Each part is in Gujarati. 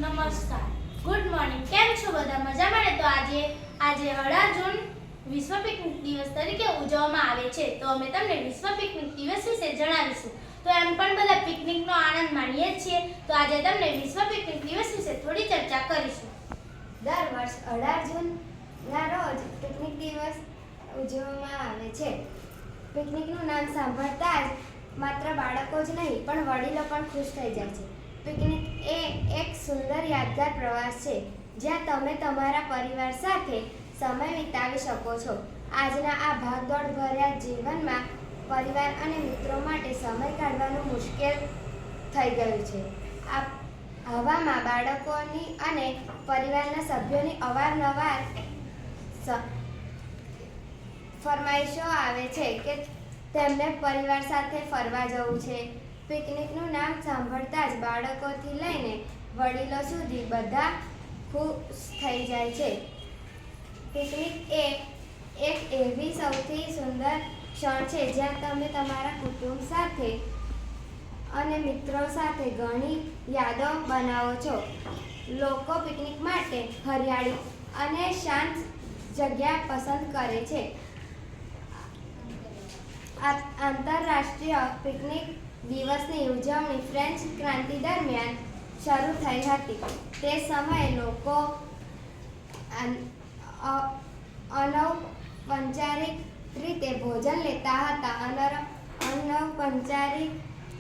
નમસ્કાર, ગુડ મોર્નિંગ. કેમ છો બધા? મજામાં ને? તો આજે 18 જૂન વિશ્વ પિકનિક દિવસ તરીકે ઉજવવામાં આવે છે. તો અમે તમને વિશ્વ પિકનિક દિવસ વિશે જણાવીશું. તો એમ પણ બધા પિકનિકનો આનંદ માણીએ છીએ. તો આજે તમને વિશ્વ પિકનિક દિવસ વિશે થોડી ચર્ચા કરીશું. દર વર્ષ 18 જૂનના રોજ પિકનિક દિવસ ઉજવવામાં આવે છે. પિકનિકનું નામ સાંભળતા જ માત્ર બાળકો જ નહીં પણ વડીલો પણ ખુશ થઈ જાય છે. પિકનિક એ એક સુંદર યાદગાર પ્રવાસ છે જ્યાં તમે તમારા પરિવાર સાથે સમય વિતાવી શકો છો. આજના આ ભાગદોડ ભર્યા જીવનમાં પરિવાર અને મિત્રો માટે સમય કાઢવાનું મુશ્કેલ થઈ ગયું છે. આવામાં બાળકોની અને પરિવારના સભ્યોની અવારનવાર ફરમાઈશો આવે છે કે તેમને પરિવાર સાથે ફરવા જવું છે. પિકનિકનું નામ સાંભળતા જ બાળકોથી લઈને વડીલો સુધી બધા ખુશ થઈ જાય છે. પિકનિક એ એક એવી સૌથી સુંદર ક્ષણ છે જ્યાં તમે તમારા કુટુંબ સાથે અને મિત્રો સાથે ઘણી યાદો બનાવો છો. લોકો પિકનિક માટે હરિયાળી અને શાંત જગ્યા પસંદ કરે છે. આંતરરાષ્ટ્રીય પિકનિક દિવસની ઉજવણી ફ્રેન્ચ ક્રાંતિ દરમિયાન શરૂ થઈ હતી. તે સમયે લોકો અનૌપચારિક રીતે ભોજન લેતા હતા. અનૌપચારિક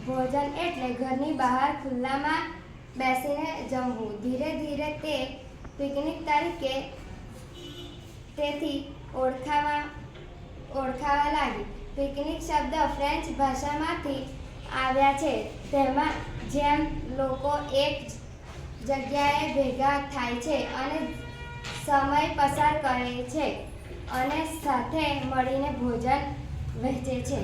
ભોજન એટલે ઘરની બહાર ખુલ્લામાં બેસીને જમવું. ધીરે ધીરે તે પિકનિક તરીકે તેથી ઓળખાવા લાગી. પિકનિક શબ્દ ફ્રેન્ચ ભાષામાંથી આવ્યા છે. તેમાં જેમ લોકો એક જગ્યાએ ભેગા થાય છે અને સમય પસાર કરે છે અને સાથે મળીને ભોજન વહેંચે છે.